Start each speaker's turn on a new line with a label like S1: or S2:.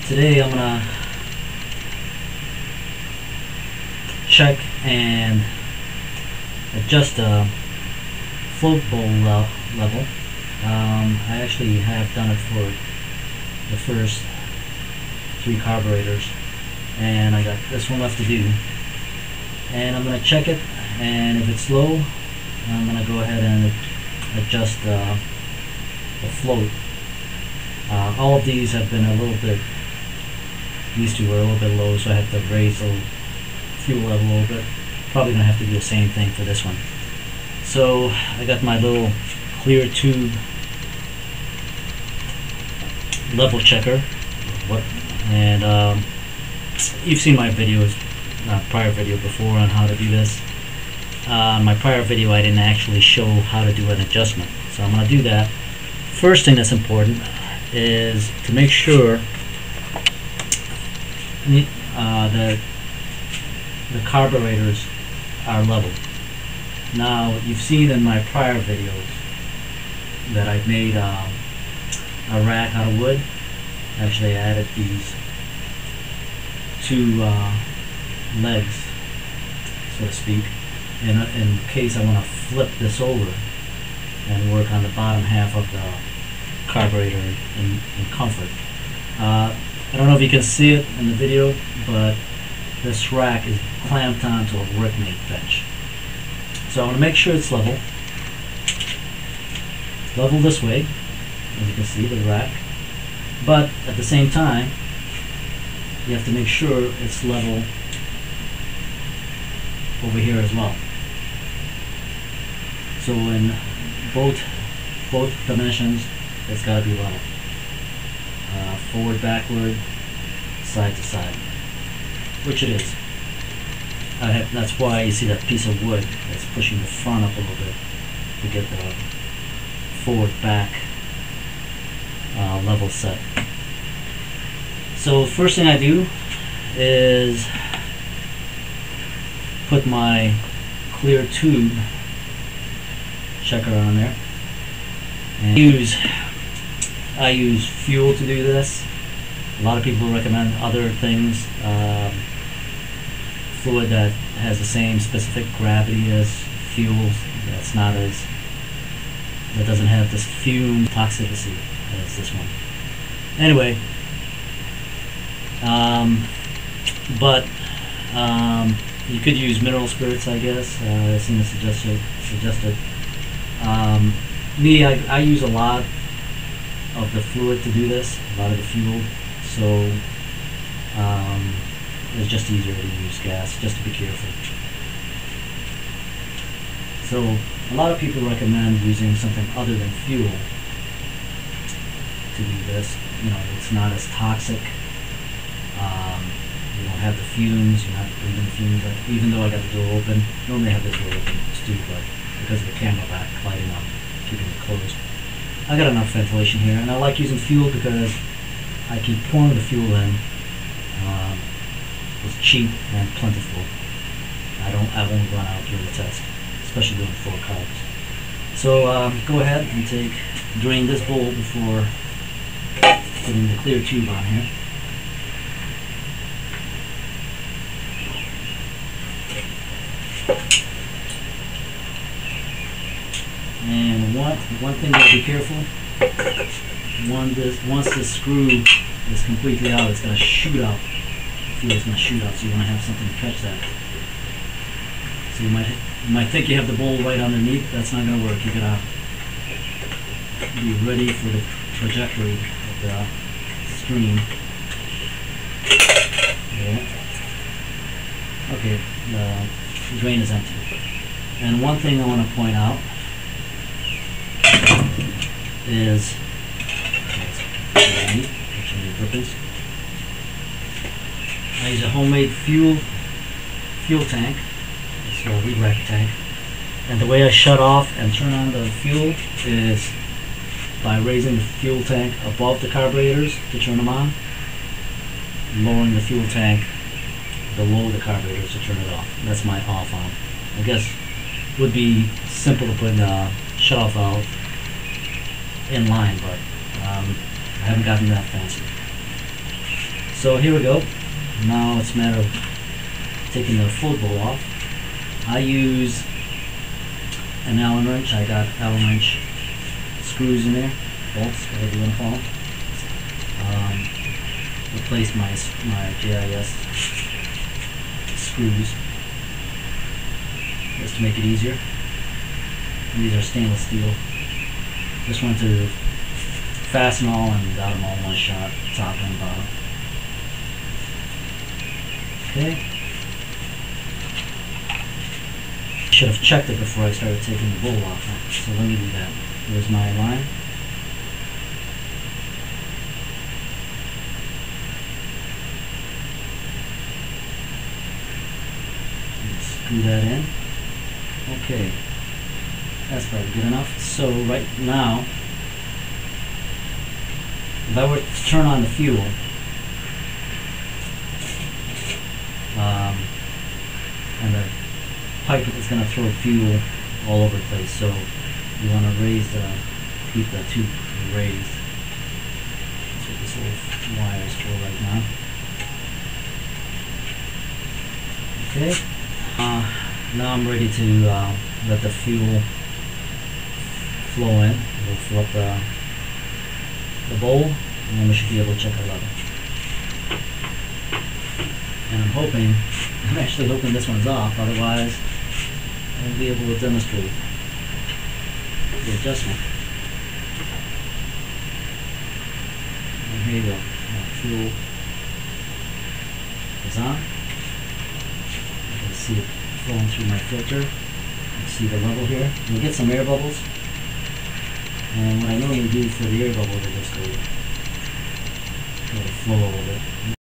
S1: Today I'm gonna check and adjust the float bowl level. I actually have done it for the first 3 carburetors, and I got this one left to do. And I'm gonna check it, and if it's low, I'm gonna go ahead and adjust the float. All of these have been a little bit, these two were a little bit low, so I had to raise the fuel level a little bit. Probably gonna have to do the same thing for this one. So I got my little clear tube level checker, and you've seen my videos, prior video before on how to do this. My prior video I didn't actually show how to do an adjustment, so I'm going to do that. First thing that's important is to make sure that the carburetors are level. Now, you've seen in my prior videos that I've made a rack out of wood. Actually, I added these 2 legs, so to speak, in case I want to flip this over and work on the bottom half of the carburetor in comfort. I don't know if you can see it in the video, but this rack is clamped onto a workmate bench. So I want to make sure it's level. Level this way, as you can see, the rack. But at the same time, you have to make sure it's level over here as well. So in both dimensions, it's got to be level. Forward, backward, side to side, which it is. That's why you see that piece of wood that's pushing the front up a little bit to get the forward back level set. So first thing I do is put my clear tube checker on there, and I use fuel to do this. A lot of people recommend other things, fluid that has the same specific gravity as fuel, that doesn't have this fume toxicity as this one. Anyway, you could use mineral spirits, I guess. I've seen it suggested. I use a lot of the fluid to do this, a lot of the fuel, so it's just easier to use gas, just to be careful. So a lot of people recommend using something other than fuel to do this. You know, it's not as toxic. You don't have the fumes, you're not breathing fumes. Even though I got the door open, normally I have this door open too, but because of the camera backlighting, I'm keeping it closed. I got enough ventilation here, and I like using fuel because I keep pouring the fuel in. It's cheap and plentiful. I won't run out during the test, especially doing 4 carbs. So go ahead and drain this bowl before putting the clear tube on here. And one thing to be careful, once this screw is completely out, it's going to shoot out. The fuel's going to shoot out, so you want to have something to catch that. So you might think you have the bowl right underneath. That's not going to work. You're going to be ready for the trajectory of the stream. Yeah. Okay, the drain is empty. And one thing I want to point out is I use a homemade fuel tank. It's a re-rack tank, and the way I shut off and turn on the fuel is by raising the fuel tank above the carburetors to turn them on, lowering the fuel tank below the carburetors to turn it off. That's my off on. I guess it would be simple to put a shut-off valve in line, but I haven't gotten that fancy. So here we go. Now it's a matter of taking the float bowl off. I use an Allen wrench. I got Allen wrench screws in there, bolts, whatever you want to call them. Replaced my JIS screws just to make it easier. And these are stainless steel. Just want to fasten all and got them all in one shot, top and bottom. Okay. Should have checked it before I started taking the bowl off, so let me do that. Here's my line. Screw that in. Okay, that's probably good enough. So right now, if I were to turn on the fuel, and the pipe is going to throw fuel all over the place, so you want to keep the tube raised. That's what this little wire is for right now. Okay. Now I'm ready to let the fuel flow in. We'll fill up the bowl, and then we should be able to check our level. And I'm actually hoping this one's off, otherwise I won't be able to demonstrate the adjustment. And here you go. Fuel is on. See it flowing through my filter. You see the level here. You'll get some air bubbles. And what I normally do for the air bubbles is just let it flow a little bit.